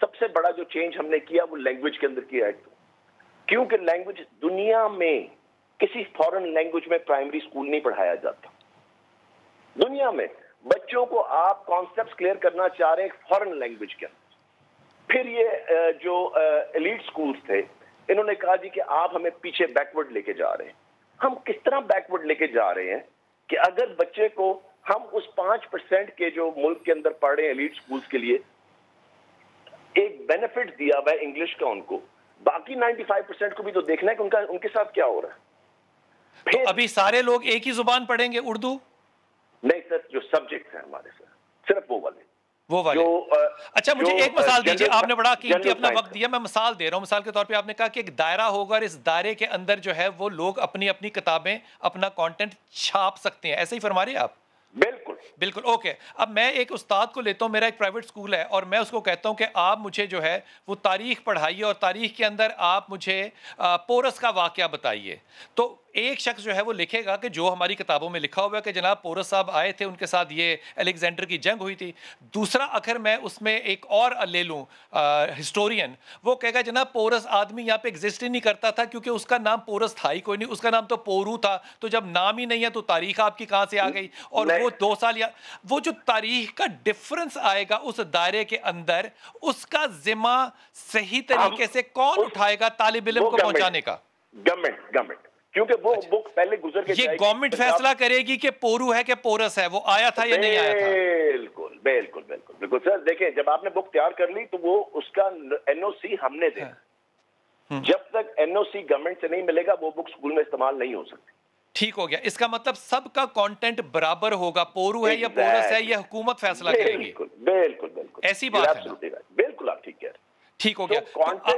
سب سے بڑا جو چینج ہم نے کیا وہ لینگویج کے اندر کیا ہے، کیونکہ لینگویج دنیا میں کسی فورن لینگویج میں پرائمری اسکول نہیں پڑھایا جاتا. دنیا میں بچوں کو آپ کانسیپٹس کلیئر کرنا چاہ رہے ہیں فورن لینگویج کے اندر. پھر یہ جو ایلیٹ اسکولز تھے انہوں نے کہا جی کہ آپ ہمیں پیچھے بیکورڈ لے کے جا رہے ہیں. ہم کس طرح بیکورڈ لے کے جا رہے ہیں کہ اگر بچے کو ہم اس 5% کے جو ملک کے اندر پڑھ رہے ہیں ایلیٹ اسکولز کے لیے ایک بینیفٹ دیا ہوا ہے انگلش کا ان کو، باقی 95% کو بھی تو دیکھنا ہے کہ ان کے ساتھ کیا ہو رہا ہے. تو ابھی سارے لوگ ایک ہی زبان پڑھیں گے اردو؟ نہیں سر، جو سبجیکٹس ہیں ہمارے سر صرف وہ والے. اچھا مجھے ایک مثال دیجیے، آپ نے بڑا قیمتی اپنا وقت دیا، میں مثال دے رہا ہوں. مثال کے طور پہ آپ نے کہا کہ ایک دائرہ ہوگا اور اس دائرے کے اندر جو ہے وہ لوگ اپنی اپنی کتابیں اپنا کانٹینٹ چھاپ سکتے ہیں، ایسے ہی فرما رہے ہیں آپ؟ بالکل بالکل. اوکے، اب میں ایک استاد کو لیتا ہوں، میرا ایک پرائیویٹ اسکول ہے، اور میں اس کو کہتا ہوں کہ آپ مجھے جو ہے وہ تاریخ پڑھائیے اور تاریخ کے اندر آپ مجھے پورس کا واقعہ بتائیے. تو ایک شخص جو ہے وہ لکھے گا کہ جو ہماری کتابوں میں لکھا ہوا ہے کہ جناب پورس صاحب آئے تھے، ان کے ساتھ یہ الیگزینڈر کی جنگ ہوئی تھی. دوسرا اگر میں اس میں ایک اور لے لوں ہسٹورین، وہ کہے گا جناب پورس آدمی یہاں پہ ایگزسٹ ہی نہیں کرتا تھا کیونکہ اس کا نام پورس تھا ہی کوئی نہیں، اس کا نام تو پورو تھا. تو جب نام ہی نہیں ہے تو تاریخ آپ کی کہاں سے آ گئی؟ اور وہ 2 سال یا وہ جو تاریخ کا ڈفرنس آئے گا اس دائرے کے اندر، اس کا ذمہ صحیح طریقے سے کون اٹھائے گا طالب علم کو پہنچانے کا؟ گورنمنٹ، کیونکہ وہ بک پہلے گزر کے یہ گورنمنٹ فیصلہ کرے گی کہ پورو ہے کہ پورس ہے، وہ آیا تھا یا نہیں آیا تھا. بالکل بالکل بالکل بالکل سر. دیکھیں جب آپ نے بک تیار کر لی تو وہ اس کا NOC ہم نے دیا. جب تک NOC گورنمنٹ سے نہیں ملے گا وہ بک اسکول میں استعمال نہیں ہو سکتی. ٹھیک ہو گیا، اس کا مطلب سب کا کانٹینٹ برابر ہوگا، پورو ہے یا پورس ہے یہ حکومت فیصلہ کرے گی. بالکل بالکل ایسی بات ہے. بالکل آپ ٹھیک کہہ رہے ہیں. ٹھیک ہو گیا.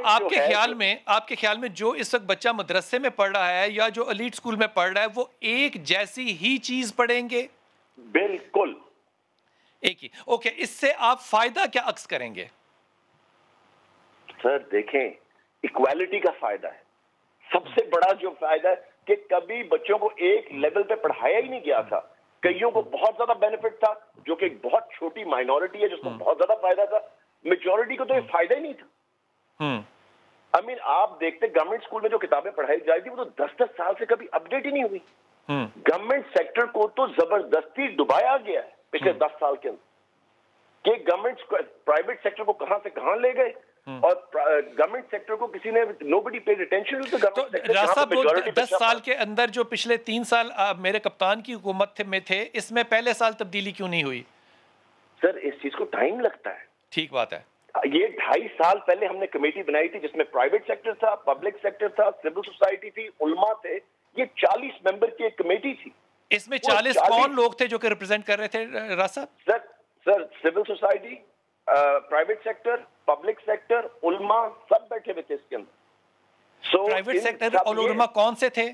آپ کے خیال میں جو اس وقت بچہ مدرسے میں پڑھ رہا ہے یا جو ایلیٹ اسکول میں پڑھ رہا ہے وہ ایک جیسی ہی چیز پڑھیں گے؟ بالکل ایک ہی. اوکے، اس سے آپ فائدہ کیا عکس کریں گے؟ سر دیکھیں ایکوالٹی کا فائدہ ہے. سب سے بڑا جو فائدہ ہے کہ کبھی بچوں کو ایک لیول پہ پڑھایا ہی نہیں گیا تھا. کئیوں کو بہت زیادہ بینیفٹ تھا جو کہ ایک بہت چھوٹی مائنورٹی ہے جس کو بہت زیادہ فائدہ تھا. میجورٹی کو تو یہ فائدہ ہی نہیں تھا. آپ دیکھتے گورنمنٹ اسکول میں جو کتابیں پڑھائی جائے تھی وہ تو 10 سال سے کبھی اپڈیٹ ہی نہیں ہوئی. گورنمنٹ سیکٹر کو تو زبردستی ڈبایا گیا ہے پچھلے 10 سال کے اندر کہ گورنمنٹ پرائیویٹ سیکٹر کو کہاں سے کہاں لے گئے اور گورنمنٹ سیکٹر کو کسی نے nobody paid attention to the government sector. راز صاحب 10 سال کے اندر جو پچھلے 3 سال میرے کپتان کی حکومت میں تھے، اس میں پہلے سال تبدیلی کیوں نہیں ہوئی؟ سر اس چیز کو ٹائم لگتا ہے. ٹھیک بات ہے. یہ 2.5 سال پہلے ہم نے کمیٹی بنائی تھی جس میں پرائیویٹ سیکٹر تھا، پبلک سیکٹر تھا، سول سوسائٹی تھی، علماء تھے. یہ 40 ممبر کی ایک کمیٹی تھی. اس میں 40 کون لوگ تھے جو کہ ریپرزینٹ کر رہے تھے راز صاحب؟ Sir civil society, private sector, public sector, علماء سب بیٹھے ہوئے تھے اس کے اندر. پرائیویٹ سیکٹر اور علماء کون سے تھے؟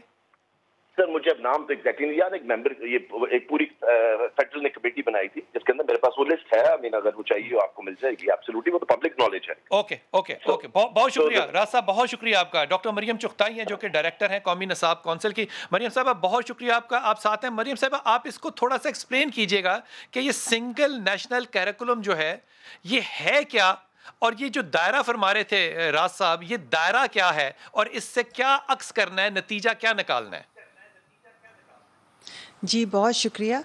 سر مجھے اب نام تو ایگزیکٹلی نہیں یاد. ایک ممبر یہ ایک پوری فیڈرل نے کمیٹی بنائی تھی جس کے اندر میرے پاس وہ لسٹ ہے. اگر وہ چاہیے آپ کو مل جائے گی. ایبسولوٹلی وہ تو پبلک نالج ہے. اوکے اوکے اوکے، بہت شکریہ راز صاحب، بہت شکریہ آپ کا. ڈاکٹر مریم چغتائی ہیں جو کہ ڈائریکٹر ہیں قومی نصاب کونسل کی. مریم صاحبہ بہت شکریہ آپ کا، آپ ساتھ ہیں. مریم صاحبہ آپ اس کو تھوڑا سا ایکسپلین کیجیے گا کہ یہ سنگل نیشنل کیریکولم جو ہے یہ ہے کیا، اور یہ جو دائرہ فرما رہے تھے راز صاحب، یہ دائرہ کیا ہے اور اس سے کیا عکس کرنا ہے، نتیجہ کیا نکالنا ہے؟ جی بہت شکریہ.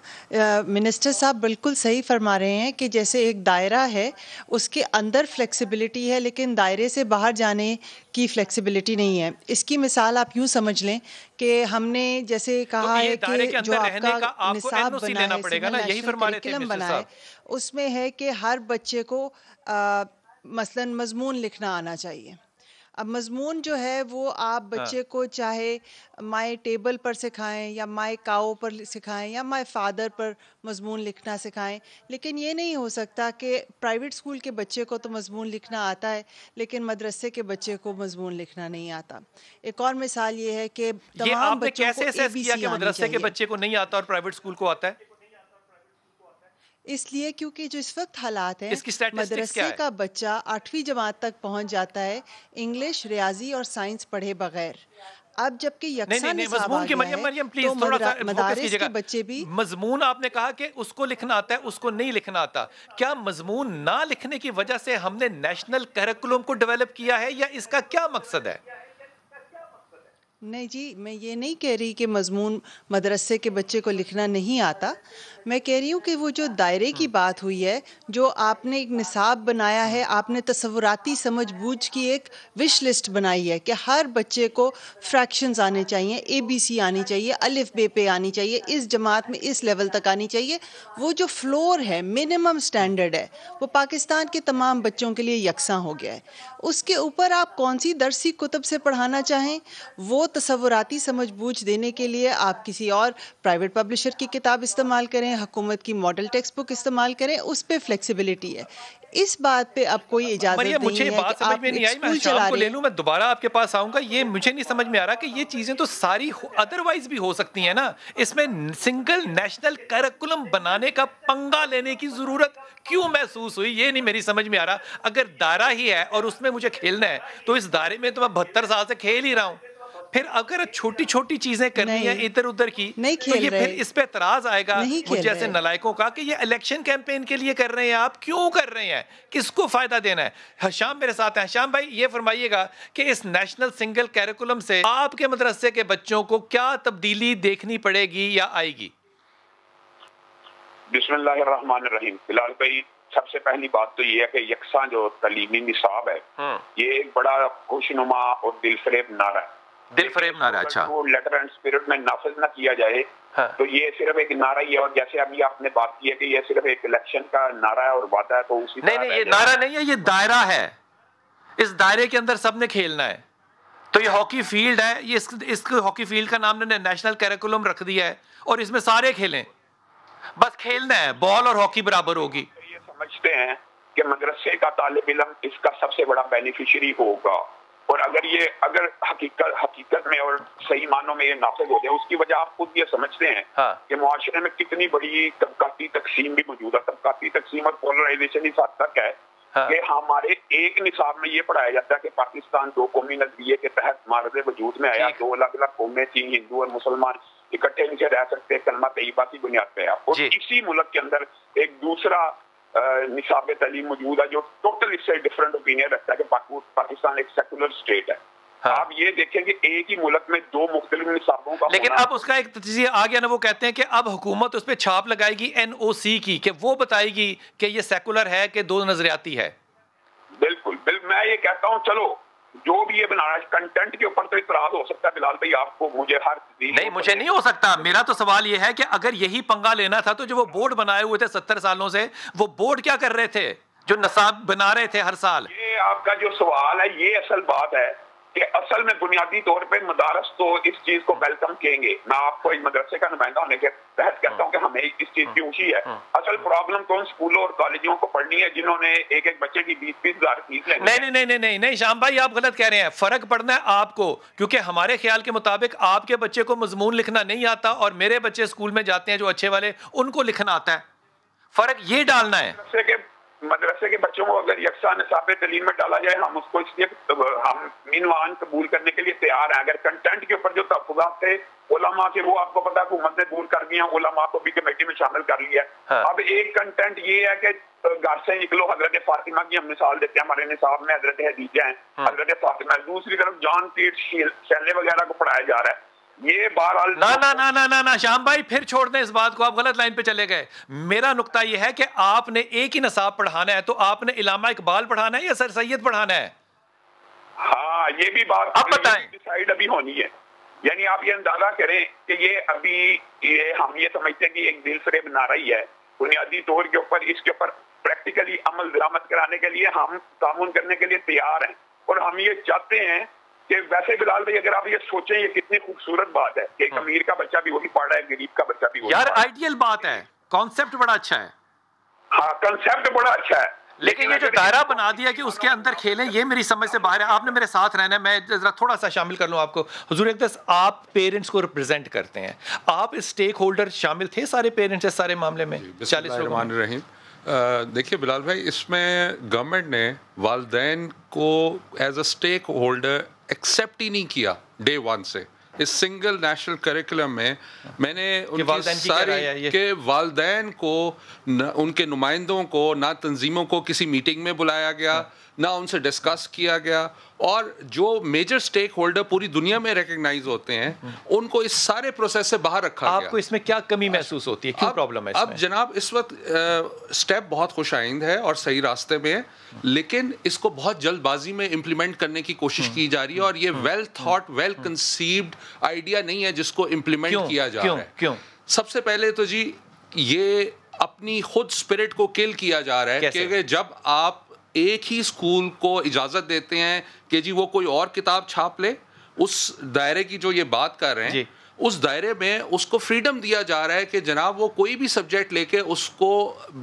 منسٹر صاحب بالکل صحیح فرما رہے ہیں کہ جیسے ایک دائرہ ہے اس کے اندر فلیکسیبلٹی ہے لیکن دائرے سے باہر جانے کی فلیکسیبلٹی نہیں ہے. اس کی مثال آپ یوں سمجھ لیں کہ ہم نے جیسے کہا ہے کہ جو آپ کا نصاب بنا ہے، سول نیشنل کریکولم بنا ہے، اس میں ہے کہ ہر بچے کو مثلا مضمون لکھنا آنا چاہیے. اب مضمون جو ہے وہ آپ بچے کو چاہے مائی ٹیبل پر سکھائیں یا مائی کاؤ پر سکھائیں یا مائی فادر پر مضمون لکھنا سکھائیں، لیکن یہ نہیں ہو سکتا کہ پرائیویٹ اسکول کے بچے کو تو مضمون لکھنا آتا ہے لیکن مدرسے کے بچے کو مضمون لکھنا نہیں آتا. ایک اور مثال یہ ہے کہ تمام بچوں کو ABC آنی چاہیے. مدرسے کے بچے کو نہیں آتا اور پرائیویٹ اسکول کو آتا ہے اس لیے کیونکہ جو اس وقت حالات ہیں، مدرسے کا بچہ 8ویں جماعت تک پہنچ جاتا ہے انگلش، ریاضی اور سائنس پڑھے بغیر. اب جبکہ یکساں نصاب آ گیا ہے تو مدارس کے بچے بھی مضمون آپ نے کہا کہ اس کو لکھنا آتا ہے اس کو نہیں لکھنا آتا. کیا مضمون نہ لکھنے کی وجہ سے ہم نے نیشنل کریکولم کو ڈیولپ کیا ہے یا اس کا کیا مقصد ہے؟ نہیں جی، میں یہ نہیں کہہ رہی کہ مضمون مدرسے کے بچے کو لکھنا نہیں آتا. میں کہہ رہی ہوں کہ وہ جو دائرے کی بات ہوئی ہے، جو آپ نے ایک نصاب بنایا ہے، آپ نے تصوراتی سمجھ بوجھ کی ایک وش لسٹ بنائی ہے کہ ہر بچے کو فریکشنز آنے چاہیے، اے بی سی آنی چاہیے، الف بے پہ آنی چاہیے، اس جماعت میں اس لیول تک آنی چاہیے. وہ جو فلور ہے، منیمم سٹینڈرڈ ہے، وہ پاکستان کے تمام بچوں کے لیے یکساں ہو گیا ہے. اس کے اوپر آپ کون سی درسی کتب سے پڑھانا چاہیں، وہ تصوراتی سمجھ بوجھ دینے کے لیے آپ کسی اور پرائیویٹ پبلشر کی کتاب استعمال کریں، حکومت کی ماڈل ٹیکسٹ بک استعمال کریں، اس پہ فلیکسیبلٹی ہے. اس بات پہ اب کوئی اجازت نہیں ہے مجھے بات سمجھ میں نہیں آئی. میں شام کو لے لوں، میں دوبارہ آپ کے پاس آؤں گا. یہ مجھے نہیں سمجھ میں آ رہا کہ یہ چیزیں تو ساری ادروائز بھی ہو سکتی ہیں نا. اس میں سنگل نیشنل کریکولم بنانے کا پنگا لینے کی ضرورت کیوں محسوس ہوئی؟ یہ نہیں میری سمجھ میں آ رہا. اگر دائرہ ہی ہے اور اس میں مجھے کھیلنا ہے تو اس دائرے میں تو میں 72 سال سے کھیل ہی رہا ہوں. پھر اگر چھوٹی چھوٹی چیزیں کرنی ہیں ادھر ادھر کی تو یہ پھر اس پہ اعتراض آئے گا مجھ جیسے نلائکوں کا کہ یہ الیکشن کیمپین کے لیے کر رہے ہیں. آپ کیوں کر رہے ہیں؟ کس کو فائدہ دینا ہے؟ حشام میرے ساتھ ہیں. حشام بھائی یہ فرمائیے گا کہ اس نیشنل سنگل کیریکولم سے آپ کے مدرسے کے بچوں کو کیا تبدیلی دیکھنی پڑے گی یا آئے گی؟ بسم اللہ الرحمن الرحیم. بلال بھائی، سب سے پہلی بات تو یہ ہے کہ یکساں جو تعلیمی نصاب ہے یہ ایک بڑا خوشنما اور دل فریب نعرہ ہے. دل فریب نعرہ، اچھا، وہ لیٹر اینڈ اسپرٹ میں نافذ نہ کیا جائے تو یہ صرف ایک نعرہ ہی ہے. اور جیسے ابھی آپ نے بات کی ہے کہ یہ صرف ایک الیکشن کا نعرہ ہے اور وعدہ ہے، تو اسی نہیں یہ نعرہ نہیں ہے، یہ دائرہ ہے. اس دائرے کے اندر سب نے کھیلنا ہے. تو یہ ہاکی فیلڈ ہے، یہ اس ہاکی فیلڈ کا نام نے نیشنل کریکولم رکھ دیا ہے اور اس میں سارے کھیلیں، بس کھیلنا ہے، بال اور ہاکی برابر ہوگی. یہ سمجھتے ہیں کہ مدرسے کا طالب علم اس کا سب سے بڑا بینیفیشری ہوگا، اور اگر حقیقت میں اور صحیح معنوں میں یہ نافذ ہو جائے، اس کی وجہ آپ خود یہ سمجھتے ہیں کہ معاشرے میں کتنی بڑی طبقاتی تقسیم بھی موجود ہے. طبقاتی تقسیم اور پولرائزیشن اس حد تک ہے کہ ہمارے ایک نصاب میں یہ پڑھایا جاتا ہے کہ پاکستان دو قومی نظریے کے تحت معرض وجود میں آیا. دو الگ الگ قومیں تھیں، ہندو اور مسلمان اکٹھے نیچے رہ سکتے کلمہ طیبہ کی بنیاد پہ. اور اسی ملک کے اندر ایک دوسرا نصاب تعلیم موجود ہے جو ٹوٹل اس سے ڈفرنٹ اوپینین رکھتا ہے کہ پاکستان ایک سیکولر اسٹیٹ ہے. آپ یہ دیکھیں کہ ایک ہی ملک میں دو مختلف نصابوں کا، لیکن اب اس کا ایک تجزیہ آ گیا نا. وہ کہتے ہیں کہ اب حکومت اس پہ چھاپ لگائے گی NOC کی، کہ وہ بتائے گی کہ یہ سیکولر ہے کہ دو نظریاتی ہے. بالکل میں یہ کہتا ہوں چلو جو بھی یہ بنا رہا ہے کنٹینٹ کے اوپر تو اعتراض ہو سکتا ہے بلال بھائی، آپ کو، مجھے مجھے نہیں ہو سکتا. میرا تو سوال یہ ہے کہ اگر یہی پنگا لینا تھا تو جو وہ بورڈ بنائے ہوئے تھے 70 سالوں سے، وہ بورڈ کیا کر رہے تھے جو نصاب بنا رہے تھے ہر سال؟ یہ آپ کا جو سوال ہے یہ اصل بات ہے کہ اصل میں بنیادی طور پہ مدارس تو اس چیز کو ویلکم کہیں گے. میں آپ کو ایک مدرسے کا نمائندہ ہونے کے تحت کہتا ہوں کہ ہمیں اس چیز کی خوشی ہے. اصل پرابلم تو ان اسکولوں اور کالجوں کو پڑھنی ہے جنہوں نے ایک بچے کی 20-20 ہزار فیس لینی. نہیں شام بھائی آپ غلط کہہ رہے ہیں. فرق پڑنا ہے آپ کو، کیونکہ ہمارے خیال کے مطابق آپ کے بچے کو مضمون لکھنا نہیں آتا اور میرے بچے اسکول میں جاتے ہیں جو اچھے والے، ان کو لکھنا آتا ہے. فرق یہ ڈالنا ہے. مدرسے کے بچوں کو اگر یکساں نصاب تعلیم میں ڈالا جائے، ہم اس کو اس لیے ہم مینوان قبول کرنے کے لیے تیار ہیں. اگر کنٹینٹ کے اوپر جو تحفظات تھے علماء کے، وہ آپ کو پتا حکومت نے دور کر دیا، علماء کو بھی کمیٹی میں شامل کر لیا. اب ایک کنٹینٹ یہ ہے کہ گھر سے نکلو، حضرت فاطمہ کی ہم مثال دیتے ہیں، ہمارے نصاب میں حضرت حدیجہ ہیں، حضرت فاطمہ. دوسری طرف جان پیٹ شیلے وغیرہ کو پڑھایا جا رہا ہے. یہ بہرحال نہ شام بھائی پھر چھوڑ دیں اس بات کو، آپ غلط لائن پہ چلے گئے. میرا نقطہ یہ ہے کہ آپ نے ایک ہی نصاب پڑھانا ہے، تو آپ نے علامہ اقبال پڑھانا ہے یا سر سید پڑھانا ہے؟ ہاں یہ بھی بات اب بتائیں، ڈیسائیڈ ابھی ہونی ہے. یعنی آپ یہ اندازہ کریں کہ یہ ابھی ہم یہ سمجھتے ہیں کہ ایک دل فریب نعرہ ہی ہے. بنیادی طور کے اوپر اس کے اوپر پریکٹیکلی عمل درآمد کرانے کے لیے ہم تعاون کرنے کے لیے تیار ہیں، اور ہم یہ چاہتے ہیں کہ ویسے بلال بھائی اگر آپ یہ سوچیں یہ کتنی خوبصورت بات ہے کہ ایک امیر کا بچہ بھی وہی پڑھ رہا ہے، غریب کا بچہ بھی وہی. یار آئیڈیل بات ہے، کانسیپٹ بڑا اچھا ہے. ہاں کانسیپٹ بڑا اچھا ہے، لیکن یہ جو دائرہ بنا دیا کہ اس کے اندر کھیلیں، یہ میری سمجھ سے باہر ہے. آپ نے میرے ساتھ رہنا ہے، میں ذرا تھوڑا سا شامل کر لوں آپ کو. حضور اقدس، آپ پیرنٹس کو ریپرزینٹ کرتے ہیں، آپ اسٹیک ہولڈر شامل تھے سارے پیرنٹس اس سارے معاملے میں؟ 40 لوگ. دیکھیے بلال بھائی، اس میں گورنمنٹ نے والدین کو as a stake holder accept ہی نہیں کیا ڈے ون سے. اس سنگل نیشنل کریکولم میں میں نے ان کی ساری کہ والدین کو ان کے نمائندوں کو نہ تنظیموں کو کسی میٹنگ میں بلایا گیا, نہ ان سے ڈسکس کیا گیا, اور جو میجر سٹیک ہولڈر پوری دنیا میں ریکگنائز ہوتے ہیں ان کو اس سارے پروسیس سے باہر رکھا گیا. آپ کو اس میں کیا کمی محسوس ہوتی ہے, کیوں پرابلم ہے اس میں؟ اب جناب اس وقت سٹیپ بہت خوش آئند ہے اور صحیح راستے میں ہے, لیکن اس کو بہت جلد بازی میں امپلیمنٹ کرنے کی کوشش کی جا رہی ہے, اور یہ well thought well conceived idea نہیں ہے جس کو امپلیمنٹ کیا جا رہا ہے. کیوں؟ سب سے پہلے تو جی یہ اپنی خود اسپرٹ کو کل کیا جا رہا ہے, کہ جب آپ ایک ہی اسکول کو اجازت دیتے ہیں کہ جی وہ کوئی اور کتاب چھاپ لے, اس دائرے کی جو یہ بات کر رہے ہیں اس دائرے میں اس کو فریڈم دیا جا رہا ہے کہ جناب وہ کوئی بھی سبجیکٹ لے کے اس کو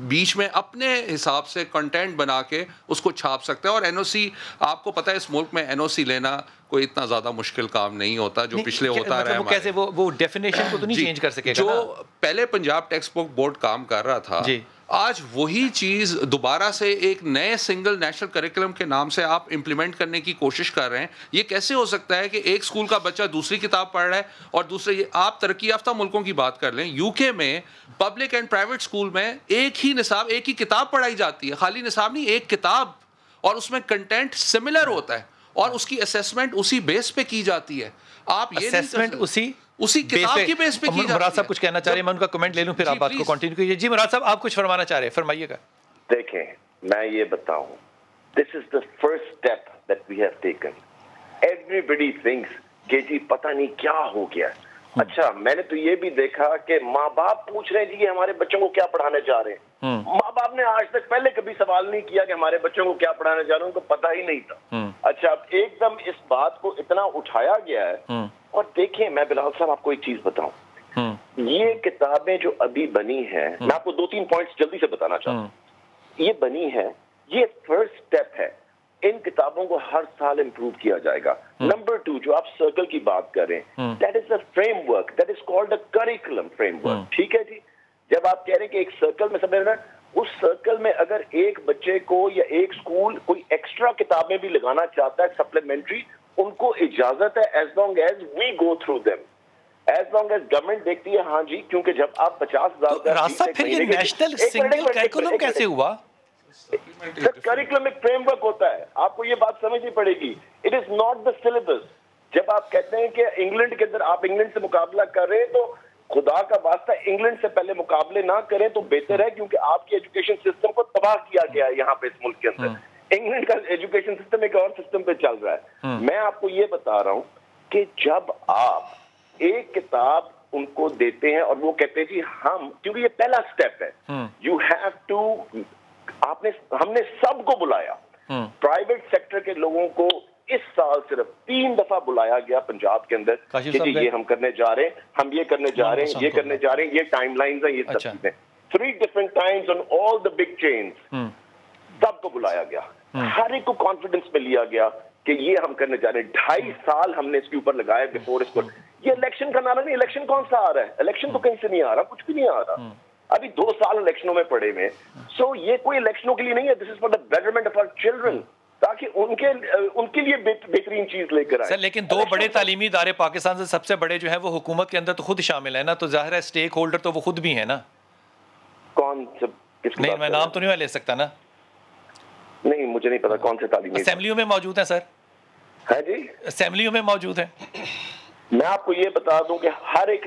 بیچ میں اپنے حساب سے کنٹینٹ بنا کے اس کو چھاپ سکتا ہے. اور این او سی, آپ کو پتہ ہے اس ملک میں این او سی لینا کوئی اتنا زیادہ مشکل کام نہیں ہوتا جو پچھلے ہوتا رہا ہے. کیسے وہ ڈیفینیشن کو تو نہیں چینج کر سکے گا. جو پہلے پنجاب ٹیکسٹ بک بورڈ کام کر رہا تھا, آج وہی چیز دوبارہ سے ایک نئے سنگل نیشنل کریکولم کے نام سے آپ امپلیمنٹ کرنے کی کوشش کر رہے ہیں. یہ کیسے ہو سکتا ہے کہ ایک اسکول کا بچہ دوسری کتاب پڑھ رہا ہے اور دوسرے, آپ ترقی یافتہ ملکوں کی بات کر لیں, یو کے میں پبلک اینڈ پرائیویٹ اسکول میں ایک ہی نصاب ایک ہی کتاب پڑھائی جاتی ہے, خالی نصاب نہیں, ایک کتاب, اور اس میں کنٹینٹ سملر ہوتا ہے اور اس کی اسیسمنٹ اسی بیس پہ کی جاتی ہے. آپ یہ اسیسمنٹ اسی کتاب کی بیس پہ کی جاتی ہے. مراد صاحب کچھ کہنا چاہ رہے ہیں, میں ان کا کمنٹ لے لوں پھر آپ بات کو کنٹینیو کیجیے. جی مراد صاحب آپ کچھ فرمانا چاہ رہے ہیں, فرمائیے گا. دیکھیں میں یہ بتاؤں, this is the first step that we have taken. Everybody thinks کہ جی پتہ نہیں کیا ہو گیا. اچھا میں نے تو یہ بھی دیکھا کہ ماں باپ پوچھ رہے ہیں جی ہمارے بچوں کو کیا پڑھانے جا رہے ہیں. ماں باپ نے آج تک پہلے کبھی سوال نہیں کیا کہ ہمارے بچوں کو کیا پڑھانے جا رہے ہیں, ان کو پتہ ہی نہیں تھا. اچھا اب ایک دم اس بات کو اتنا اٹھایا گیا ہے. اور دیکھیں میں بلال صاحب آپ کو ایک چیز بتاؤں, یہ کتابیں جو ابھی بنی ہیں, میں آپ کو 2-3 پوائنٹس جلدی سے بتانا چاہتا ہوں. یہ بنی ہے, یہ فرسٹ اسٹیپ ہے. ان کتابوں کو ہر سال امپروو کیا جائے گا. نمبر 2, جو آپ سرکل کی بات کر رہے ہیں, that is a frame work, that is called a curriculum frame work. ٹھیک ہے جی, جب آپ کہہ رہے ہیں کہ ایک سرکل میں سمجھ رہے ہیں, اس سرکل میں اگر ایک بچے کو یا ایک اسکول کوئی ایکسٹرا کتابیں بھی لگانا چاہتا ہے سپلیمنٹری, ان کو اجازت ہے, as long as we go through them, as long as government دیکھتی ہے. ہاں جی, کیونکہ جب آپ 50,000 راستہ پھر یہ نیشنل سنگل کریکولم کیسے ہوا؟ کریکولم ایک فریم ورک ہوتا ہے, آپ کو یہ بات سمجھنی پڑے گی. It is not the syllabus. جب آپ کہتے ہیں کہ انگلینڈ کے اندر آپ انگلینڈ سے مقابلہ کر رہے ہیں, تو خدا کا واسطہ انگلینڈ سے پہلے مقابلے نہ کریں تو بہتر ہے, کیونکہ آپ کے ایجوکیشن سسٹم کو تباہ کیا گیا ہے یہاں پہ اس ملک کے اندر. انگلینڈ کا ایجوکیشن سسٹم ایک اور سسٹم پہ چل رہا ہے. میں آپ کو یہ بتا رہا ہوں کہ جب آپ ایک کتاب ان کو دیتے ہیں اور وہ کہتے ہیں جی ہم, کیونکہ یہ پہلا سٹیپ ہے, یو ہیو ٹو, ہم نے سب کو بلایا, پرائیویٹ سیکٹر کے لوگوں کو اس سال صرف 3 دفعہ بلایا گیا پنجاب کے اندر کہ جی یہ ہم کرنے جا رہے ہیں, ہم یہ کرنے جا رہے ہیں, یہ کرنے جا رہے ہیں, یہ ٹائم لائنز ہیں, یہ سب چیزیں. 3 different times on all the big chains. سب کو بلایا گیا, ہر ایک کو کانفیڈنس میں لیا گیا کہ یہ ہم کرنے جا رہے ہیں. 2.5 سال ہم نے اس کے اوپر لگایا بفور اس کو. یہ الیکشن کا نعرہ نہیں, الیکشن کون سا آ رہا ہے, الیکشن تو کہیں سے نہیں آ رہا, کچھ بھی نہیں آ رہا. ابھی 2 سال الیکشنوں میں پڑے ہوئے. سو یہ کوئی الیکشنوں کے لیے نہیں ہے, this is for the betterment of our children, تاکہ ان کے لیے بہترین چیز لے کر آئے. لیکن 2 بڑے تعلیمی ادارے پاکستان سے سب سے بڑے جو ہیں وہ حکومت کے اندر تو خود شامل ہیں نا, تو ظاہر ہے اسٹیک ہولڈر تو وہ خود بھی ہیں نا. کون سے؟ نہیں میں نام تو نہیں لے سکتا نا. نہیں مجھے نہیں پتا کون سے تعلیمی. اسمبلیوں میں موجود ہیں سر. ہے جی, اسمبلیوں میں موجود ہیں. میں آپ کو یہ بتا دوں کہ ہر ایک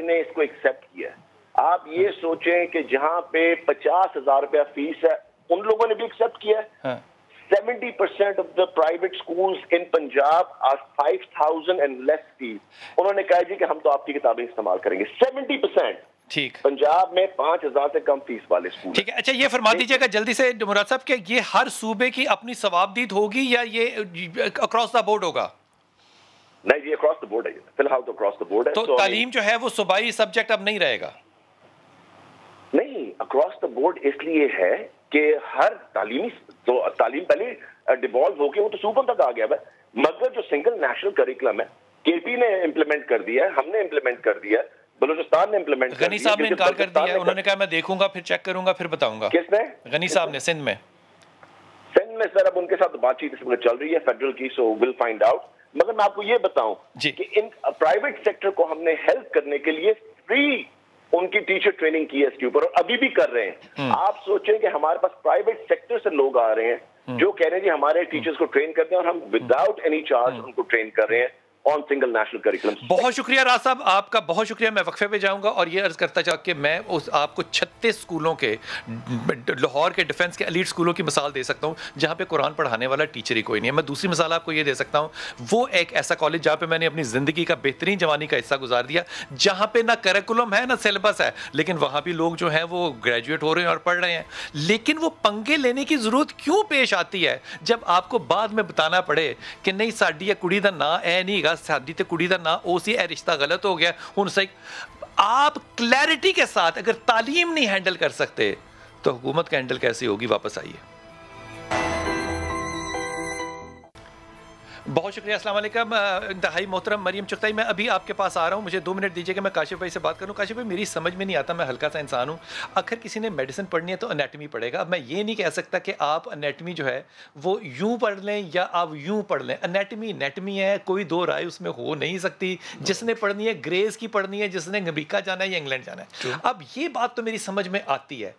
نے اس کو ایکسپٹ کیا. آپ یہ سوچیں کہ جہاں پہ 50,000 روپیہ فیس ہے, ان لوگوں نے بھی ایکسپٹ کیا ہے. 70% of the private schools in Punjab are 5,000 and less fees. انہوں نے کہا جی کہ ہم تو آپ کی کتابیں استعمال کریں گے. 70% ٹھیک, پنجاب میں 5,000 سے کم فیس والے اسکول. ٹھیک ہے. اچھا یہ فرما دیجیے گا جلدی سے مراد صاحب کہ یہ ہر صوبے کی اپنی ثوابدید ہوگی یا یہ اکراس دا بورڈ ہوگا؟ نہیں یہ اکراس دا بورڈ ہے, فی الحال تو اکراس دا بورڈ ہے. تو تعلیم جو ہے وہ صوبائی سبجیکٹ اب نہیں رہے گا؟ نہیں, اکراس دا بورڈ اس لیے ہے کہ ہر تعلیم پہلے ڈیوالو ہو کے وہ تو صوبوں تک آ گیا ہے, مگر جو سنگل نیشنل کریکولم ہے کے پی نے امپلیمنٹ کر دیا ہے, ہم نے امپلیمنٹ کر دیا ہے, بلوچستان نے امپلیمنٹ کر دیا. غنی صاحب نے انکار کر دیا ہے, انہوں نے کہا میں دیکھوں گا پھر چیک کروں گا پھر بتاؤں گا. کس نے؟ غنی صاحب نے, سندھ میں ہے سر, اب ان کے ساتھ بات چیت اس وقت چل رہی ہے فیڈرل کی, سو ول فائنڈ آؤٹ. مگر میں آپ کو یہ بتاؤں کہ ان پرائیویٹ سیکٹر کو ہم نے ہیلپ کرنے کے لیے فری ان کی ٹیچر ٹریننگ کی ہے اس کے اوپر, اور ابھی بھی کر رہے ہیں. آپ سوچیں کہ ہمارے پاس پرائیویٹ سیکٹر سے لوگ آ رہے ہیں جو کہہ رہے ہیں جی ہمارے ٹیچرز کو ٹرین کرتے ہیں, اور ہم وداؤٹ اینی چارج ان کو ٹرین کر رہے ہیں آن سنگل نیشنل کریکولم. بہت شکریہ راز صاحب, آپ کا بہت شکریہ. میں وقفے پہ جاؤں گا اور یہ عرض کرتا چاہوں کہ میں آپ کو 36 اسکولوں کے, لاہور کے ڈیفنس کے ایلیٹ اسکولوں کی مثال دے سکتا ہوں جہاں پہ قرآن پڑھانے والا ٹیچر ہی کوئی نہیں ہے. میں دوسری مثال آپ کو یہ دے سکتا ہوں, وہ ایک ایسا کالج جہاں پہ میں نے اپنی زندگی کا بہترین جوانی کا حصہ گزار دیا, جہاں پہ نہ کریکولم ہے نہ سیلیبس ہے, لیکن وہاں بھی لوگ جو ہیں وہ گریجویٹ ہو رہے ہیں اور پڑھ رہے ہیں. لیکن وہ پنگے لینے کی ضرورت کیوں پیش آتی ہے جب آپ کو بعد میں بتانا پڑے کہ نہیں ساڈی یہ کڑی دا نا اے نہیں گا, ساڈی تے کڑی نہ او سی اے رشتہ غلط ہو گیا ہن صحیح. آپ کلیئرٹی کے ساتھ اگر تعلیم نہیں ہینڈل کر سکتے تو حکومت کا ہینڈل کیسی ہوگی؟ واپس آئیے. بہت شکریہ. السلام علیکم. انتہائی محترم مریم چغتائی, میں ابھی آپ کے پاس آ رہا ہوں, مجھے 2 منٹ دیجیے کہ میں کاشف بھائی سے بات کروں. کاشف بھائی, میری سمجھ میں نہیں آتا, میں ہلکا سا انسان ہوں. اگر کسی نے میڈیسن پڑھنی ہے تو انیٹمی پڑھے گا. اب میں یہ نہیں کہہ سکتا کہ آپ انیٹمی جو ہے وہ یوں پڑھ لیں یا آپ یوں پڑھ لیں. انیٹمی ہے, کوئی دو رائے اس میں ہو نہیں سکتی. جس نے پڑھنی ہے گریز کی پڑھنی ہے, جس نے امریکہ جانا ہے یا انگلینڈ جانا ہے. اب یہ بات تو میری سمجھ میں آتی ہے.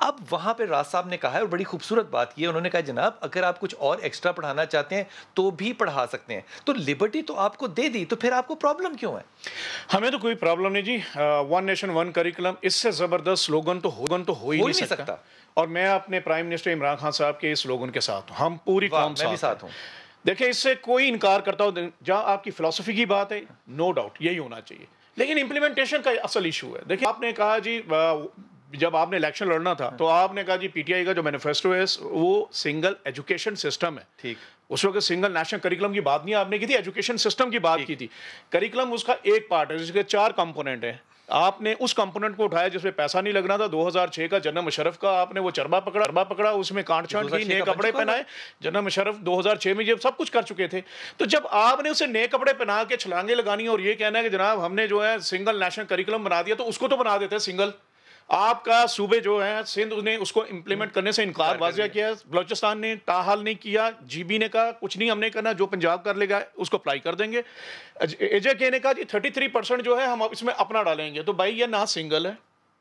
اب وہاں پہ راز صاحب نے کہا ہے, اور بڑی خوبصورت بات کی ہے, انہوں نے کہا جناب اگر آپ کچھ اور ایکسٹرا پڑھانا چاہتے ہیں تو بھی پڑھا سکتے ہیں. تو لبرٹی تو آپ کو دے دی, تو پھر آپ کو پرابلم کیوں ہے؟ ہمیں تو کوئی پرابلم نہیں جی. 1 نیشن 1 کریکولم, اس سے زبردست سلوگن تو ہو ہی نہیں سکتا. اور میں اپنے پرائم منسٹر عمران خان صاحب کے اس سلوگن کے ساتھ ہوں, ہم پوری قوم ساتھ ہوں. دیکھیں اس سے کوئی انکار کرتا ہو, جہاں آپ کی فلسفی کی بات ہے نو ڈاؤٹ یہی ہونا چاہیے, لیکن امپلیمنٹیشن کا اصل ایشو ہے. دیکھیں آپ نے کہا جی جب آپ نے الیکشن لڑنا تھا تو آپ نے کہا جی پی ٹی آئی کا جو مینیفیسٹو ہے وہ سنگل ایجوکیشن سسٹم ہے. ٹھیک, اس وقت سنگل نیشنل کریکولم کی بات نہیں آپ نے کی تھی, ایجوکیشن سسٹم کی بات کی تھی. کریکولم اس کا ایک پارٹ ہے جس کے 4 کمپوننٹ ہیں. آپ نے اس کمپوننٹ کو اٹھایا جس میں پیسہ نہیں لگنا تھا. 2006 کا جنرل مشرف کا آپ نے وہ چربا پکڑا, اس میں کانٹ چھانٹ کی, نئے کپڑے پہنائے. جنرل مشرف 2006 میں یہ سب کچھ کر چکے تھے. تو جب آپ نے اسے نئے کپڑے پہنا کے چھلانگیں لگانی اور یہ کہنا ہے کہ جناب ہم نے جو ہے سنگل نیشنل کریکولم بنا دیا, تو اس کو تو بنا دیتے سنگل. آپ کا صوبے جو ہیں سندھ نے اس کو امپلیمنٹ کرنے سے انکار واضح کیا, بلوچستان نے تاحال نہیں کیا, جی بی نے کہا کچھ نہیں ہم نے کرنا, جو پنجاب کر لے گا اس کو اپلائی کر دیں گے. اے جے کے نے کہا جی 33% جو ہے ہم اس میں اپنا ڈالیں گے. تو بھائی یہ نہ سنگل ہے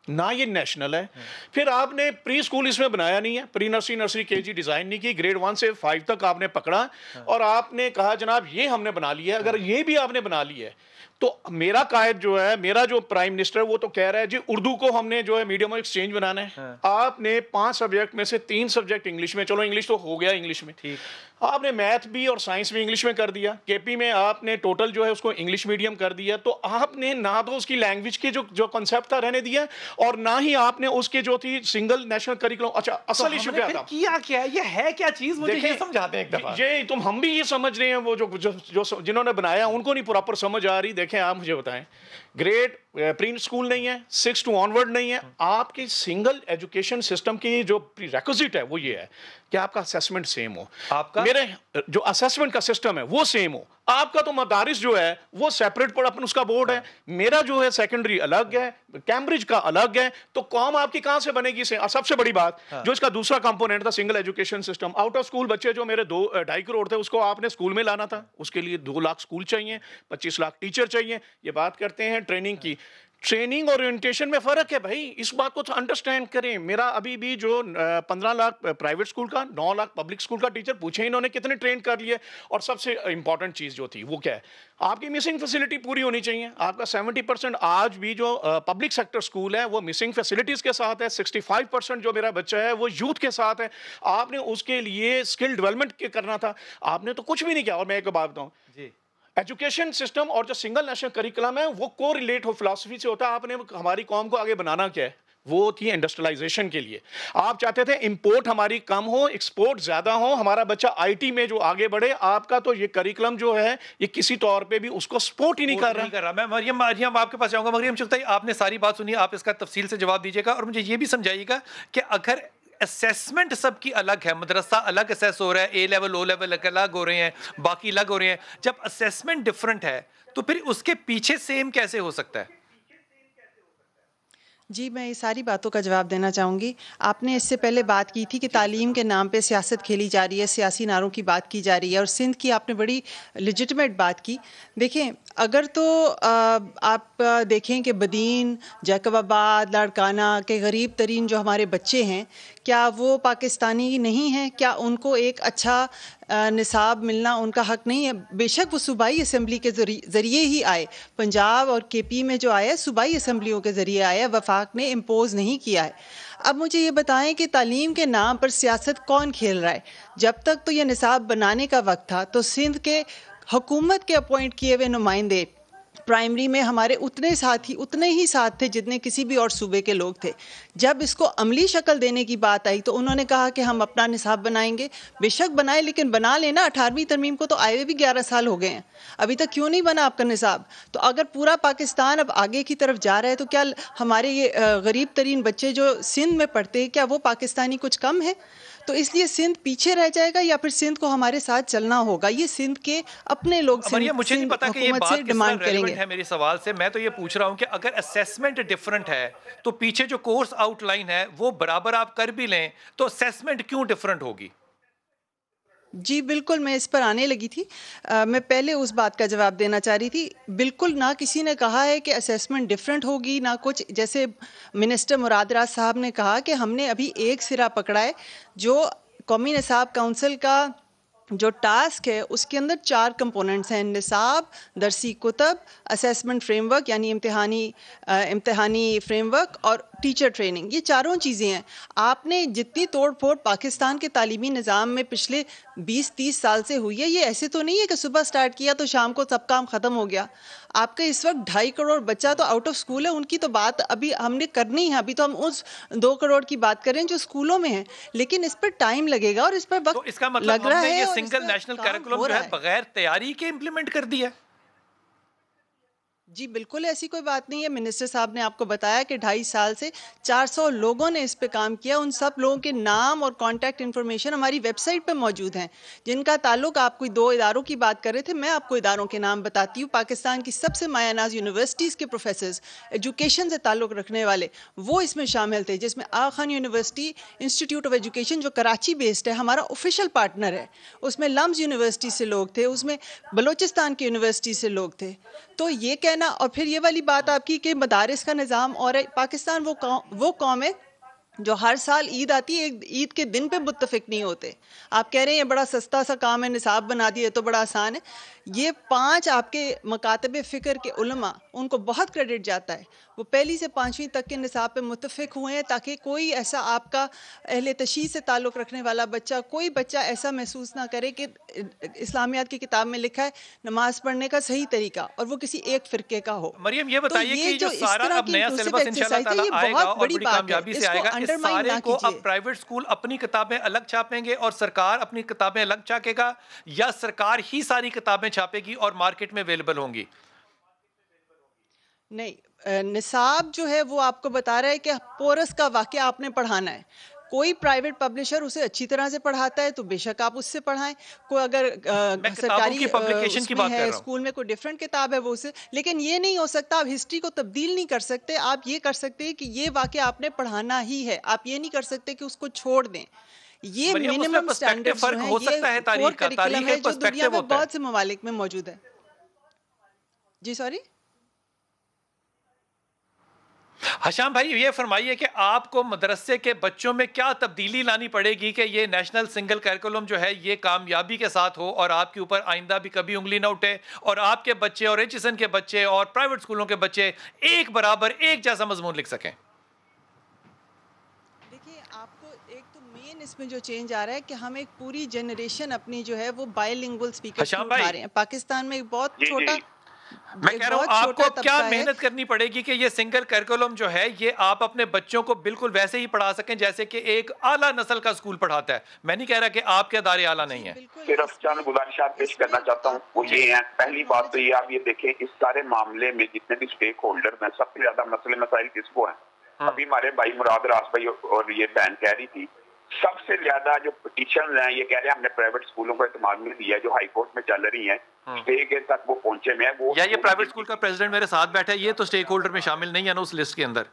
نہ یہ نیشنل ہے. پھر آپ نے پری اسکول اس میں بنایا نہیں ہے, پری نرسری کے جی ڈیزائن نہیں کی, گریڈ 1 سے 5 تک آپ نے پکڑا اور آپ نے کہا جناب یہ ہم نے بنا لیا ہے. اگر یہ بھی آپ نے بنا لی ہے تو میرا قائد جو ہے, میرا جو پرائم منسٹر وہ تو کہہ رہا ہے جی اردو کو ہم نے جو ہے میڈیم آف ایکسچینج بنانا ہے. آپ نے 5 سبجیکٹ میں سے 3 سبجیکٹ انگلش میں, چلو انگلش تو ہو گیا انگلش میں, آپ نے میتھ بھی اور سائنس بھی انگلش میں کر دیا. کے پی میں آپ نے ٹوٹل جو ہے اس کو انگلش میڈیم کر دیا. تو آپ نے نہ تو اس کی لینگویج کے جو کنسیپٹ تھا رہنے دیا, اور نہ ہی آپ نے اس کے جو تھی سنگل نیشنل کریکولم. اچھا اصل ایشو کیا تھا, کیا ہے, یہ ہے کیا چیز, مجھے یہ سمجھا دیں ایک دفعہ. یہ تم ہم بھی یہ سمجھ رہے ہیں, وہ جو جنہوں نے بنایا ان کو نہیں پراپر سمجھ آ رہی. دیکھیں آپ مجھے بتائیں, گریڈ پری اسکول نہیں ہے, 6 to onward نہیں ہے. آپ کی سنگل ایجوکیشن سسٹم کی جو ریکوزٹ ہے وہ یہ ہے کہ آپ کا اسیسمنٹ سیم ہو, آپ کا میرے جو اسیسمنٹ کا سسٹم ہے وہ سیم ہو. آپ کا تو مدارس جو ہے وہ سیپریٹ پر اپن اس کا بورڈ ہے, میرا جو ہے سیکنڈری الگ ہے, کیمبرج کا الگ ہے. تو قوم آپ کی کہاں سے بنے گی؟ سب سے بڑی بات جو اس کا دوسرا کمپوننٹ تھا single education system, out of school بچے جو میرے 2.5 کروڑ تھے اس کو آپ نے اسکول میں لانا تھا. اس کے لیے 2 لاکھ اسکول چاہیے, 25 لاکھ ٹیچر چاہیے. یہ بات کرتے ہیں ٹریننگ کی, ٹریننگ اور اورینٹیشن میں فرق ہے بھائی, اس بات کو تو انڈرسٹینڈ کریں. میرا ابھی بھی جو 15 لاکھ پرائیویٹ اسکول کا, 9 لاکھ پبلک اسکول کا ٹیچر پوچھیں انہوں نے کتنے ٹرین کر لیے. اور سب سے امپورٹنٹ چیز جو تھی وہ کیا ہے, آپ کی مسنگ فیسلٹی پوری ہونی چاہیے. آپ کا 70% آج بھی جو پبلک سیکٹر اسکول ہے وہ مسنگ فیسلٹیز کے ساتھ ہے. 65% جو میرا بچہ ہے وہ یوتھ کے ساتھ ہے. آپ نے اس کے لیے اسکل ڈیولپمنٹ کرنا تھا, آپ نے تو کچھ بھی نہیں کیا. اور میں ایک بات بتاؤں, ایجوکیشن سسٹم اور جو سنگل نیشنل کریکولم ہے وہ کو ریلیٹ ہو فلسفی سے ہوتا ہے. آپ نے ہماری قوم کو آگے بنانا کیا ہے, وہ تھی انڈسٹریلائزیشن کے لیے. آپ چاہتے تھے امپورٹ ہماری کم ہو, ایکسپورٹ زیادہ ہو, ہمارا بچہ آئی ٹی میں جو آگے بڑھے. آپ کا تو یہ کریکولم جو ہے یہ کسی طور پہ بھی اس کو سپورٹ ہی نہیں کر رہا. میں مریم آپ کے پاس جاؤں گا. مریم چغتائی, آپ نے ساری بات سنی, آپ اس کا تفصیل سے جواب دیجیے گا, اور مجھے یہ بھی سمجھائیے گا کہ اگر اسیسمنٹ سب کی الگ ہے, مدرسہ الگ اسیس ہو رہا ہے, اے لیول او لیول الگ ہو رہے ہیں, باقی الگ ہو رہے ہیں, جب اسیسمنٹ ڈفرنٹ ہے تو پھر اس کے پیچھے سیم کیسے ہو سکتا ہے؟ جی میں یہ ساری باتوں کا جواب دینا چاہوں گی. آپ نے اس سے پہلے بات کی تھی کہ تعلیم کے نام پہ سیاست کھیلی جا رہی ہے, سیاسی نعروں کی بات کی جا رہی ہے, اور سندھ کی آپ نے بڑی لیجٹمیٹ بات کی. دیکھیں اگر تو آپ دیکھیں کہ بدین, جیکب آباد, لاڑکانہ کے غریب ترین جو ہمارے بچے ہیں, کیا وہ پاکستانی نہیں ہیں؟ کیا ان کو ایک اچھا نصاب ملنا ان کا حق نہیں ہے؟ بے شک وہ صوبائی اسمبلی کے ذریعے ہی آئے, پنجاب اور کے پی میں جو آیا صوبائی اسمبلیوں کے ذریعے آیا, وفاق نے امپوز نہیں کیا ہے. اب مجھے یہ بتائیں کہ تعلیم کے نام پر سیاست کون کھیل رہا ہے؟ جب تک تو یہ نصاب بنانے کا وقت تھا تو سندھ کے حکومت کے اپوائنٹ کیے ہوئے نمائندے پرائمری میں ہمارے اتنے ہی ساتھ تھے جتنے کسی بھی اور صوبے کے لوگ تھے. جب اس کو عملی شکل دینے کی بات آئی تو انہوں نے کہا کہ ہم اپنا نصاب بنائیں گے. بے شک بنائے, لیکن بنا لینا. 18ویں ترمیم کو تو آئے ہوئے بھی 11 سال ہو گئے ہیں, ابھی تک کیوں نہیں بنا آپ کا نصاب؟ تو اگر پورا پاکستان اب آگے کی طرف جا رہا ہے تو کیا ہمارے یہ غریب ترین بچے جو سندھ میں پڑھتے ہیں کیا وہ پاکستانی کچھ کم ہے؟ تو اس لیے سندھ پیچھے رہ جائے گا یا پھر سندھ کو ہمارے ساتھ چلنا ہوگا؟ یہ سندھ کے اپنے لوگ مجھے نہیں پتا کہ یہ بات کس طرح ریلیونٹ ہے میرے سوال سے. میں تو یہ پوچھ رہا ہوں کہ اگر اسیسمنٹ ڈیفرنٹ ہے تو پیچھے جو کورس آؤٹ لائن ہے وہ برابر آپ کر بھی لیں تو اسیسمنٹ کیوں ڈیفرنٹ ہوگی؟ جی بالکل, میں اس پر آنے لگی تھی. میں پہلے اس بات کا جواب دینا چاہ رہی تھی. بالکل نہ کسی نے کہا ہے کہ اسیسمنٹ ڈیفرنٹ ہوگی نہ کچھ. جیسے منسٹر مراد راز صاحب نے کہا کہ ہم نے ابھی ایک سرا پکڑا ہے. جو قومی نصاب کونسل کا جو ٹاسک ہے اس کے اندر 4 کمپوننٹس ہیں: نصاب, درسی کتب, اسیسمنٹ فریم ورک یعنی امتحانی فریم ورک, اور ٹیچر ٹریننگ. یہ چاروں چیزیں ہیں. آپ نے جتنی توڑ پھوڑ پاکستان کے تعلیمی نظام میں پچھلے 20-30 سال سے ہوئی ہے, یہ ایسے تو نہیں ہے کہ صبح سٹارٹ کیا تو شام کو سب کام ختم ہو گیا. آپ کے اس وقت 2.5 کروڑ بچہ تو آؤٹ آف اسکول ہے, ان کی تو بات ابھی ہم نے کرنی ہے. ابھی تو ہم اس 2 کروڑ کی بات کریں جو اسکولوں میں ہیں, لیکن اس پر ٹائم لگے گا اور اس پر وقت لگ رہا ہے. سنگل نیشنل کریکولم جو ہے بغیر تیاری کے امپلیمنٹ کر دیا. جی بالکل ایسی کوئی بات نہیں ہے. منسٹر صاحب نے آپ کو بتایا کہ 2.5 سال سے 400 لوگوں نے اس پہ کام کیا. ان سب لوگوں کے نام اور کانٹیکٹ انفارمیشن ہماری ویب سائٹ پہ موجود ہیں جن کا تعلق, آپ کوئی 2 اداروں کی بات کر رہے تھے, میں آپ کو اداروں کے نام بتاتی ہوں. پاکستان کی سب سے مایہ ناز یونیورسٹیز کے پروفیسرز, ایجوکیشن سے تعلق رکھنے والے, وہ اس میں شامل تھے, جس میں Aga Khan university institute of education جو کراچی بیسڈ ہے ہمارا آفیشیل پارٹنر ہے. اس میں لمز یونیورسٹی سے لوگ تھے, اس میں بلوچستان کی یونیورسٹی سے لوگ تھے. تو یہ کہنا, اور پھر یہ والی بات آپ کی کہ مدارس کا نظام, اور پاکستان وہ قوم ہے جو ہر سال عید آتی ہے, عید کے دن پہ متفق نہیں ہوتے. آپ کہہ رہے ہیں یہ بڑا سستا سا کام ہے, نصاب بنا دیا تو بڑا آسان ہے. یہ 5 آپ کے مکاتب فکر کے علماء, ان کو بہت کریڈٹ جاتا ہے. وہ پہلی سے 5ویں تک کے نصاب پہ متفق ہوئے ہیں تاکہ کوئی ایسا آپ کا اہل تشیع سے تعلق رکھنے والا بچہ, کوئی بچہ ایسا محسوس نہ کرے کہ اسلامیات کی کتاب میں لکھا ہے نماز پڑھنے کا صحیح طریقہ اور وہ کسی ایک فرقے کا ہو. مریم یہ بتائیے کہ جو سارا اب نیا سلیبس انشاءاللہ تعالی آئے گا اور بڑی کامیابی سے آئے گا, اس سارے کو اب پرائیویٹ سکول اپنی کتابیں الگ چھاپیں گے اور سرکار اپنی کتابیں الگ چھاپے گا, یا سرکار ہی ساری کتابیں چھاپے گی اور مارکیٹ میں اویلیبل ہوں گی؟ نہیں, نصاب جو ہے وہ آپ کو بتا رہا ہے کہ پورس کا واقعہ آپ نے پڑھانا ہے. کوئی پرائیویٹ پبلشر اسے اچھی طرح سے پڑھاتا ہے تو بے شک آپ اس سے پڑھائیں. کوئی اگر سرکاری پبلیکیشن کی بات کر رہا ہوں, اسکول میں کوئی ڈیفرنٹ کتاب ہے وہ اسے, لیکن یہ نہیں ہو سکتا. آپ ہسٹری کو تبدیل نہیں کر سکتے. آپ یہ کر سکتے ہیں کہ یہ واقعہ آپ نے پڑھانا ہی ہے, آپ یہ نہیں کر سکتے کہ اس کو چھوڑ دیں. یہ منیمم سٹینڈرڈ فرق ہو سکتا ہے تاریخ کا, تاریخ ایک پرسپیکٹیو ہوتا ہے, بہت سے ممالک میں موجود ہے. جی سوری حشام بھائی یہ فرمائیے کہ آپ کو مدرسے کے بچوں میں کیا تبدیلی لانی پڑے گی کہ یہ نیشنل سنگل کریکولم جو ہے یہ کامیابی کے ساتھ ہو اور آپ کے اوپر آئندہ بھی کبھی انگلی نہ اٹھے اور آپ کے بچے اور ایچ ایس این کے بچے اور پرائیویٹ سکولوں کے بچے ایک برابر ایک جیسا مضمون لکھ سکیں؟ دیکھیے آپ کو ایک تو مین اس میں جو چینج آ رہا ہے کہ ہم ایک پوری جنریشن اپنی جو ہے وہ بائے لنگول اسپیکر اٹھا رہے ہیں. پاکستان میں ایک بہت چھوٹا, میں کہہ رہا ہوں آپ کو کیا محنت کرنی پڑے گی کہ یہ سنگل کریکولم جو ہے یہ آپ اپنے بچوں کو بالکل ویسے ہی پڑھا سکیں جیسے کہ ایک اعلیٰ نسل کا اسکول پڑھاتا ہے. میں نہیں کہہ رہا کہ آپ کے ادارے اعلیٰ نہیں ہیں. صرف چند گزارشات پیش کرنا چاہتا ہوں, وہ یہ ہیں. پہلی بات تو یہ آپ یہ دیکھیں اس سارے معاملے میں جتنے بھی اسٹیک ہولڈر ہیں سب سے زیادہ مسئلے مسائل کس کو ہیں؟ ابھی ہمارے بھائی مراد راز بھائی اور یہ بہن کہہ رہی تھی سب سے زیادہ جو پٹیشنز ہیں یہ کہہ رہے ہیں ہم نے پرائیویٹ اسکولوں کو اعتماد میں دیا ہے جو ہائی کورٹ میں چل رہی ہیں اسٹے کے تک وہ پہنچے میں وہ یا یہ پرائیویٹ اسکول کا پریزیڈنٹ میرے ساتھ بیٹھا ہے یہ تو اسٹیک ہولڈر میں شامل نہیں ہے نا اس لسٹ کے اندر.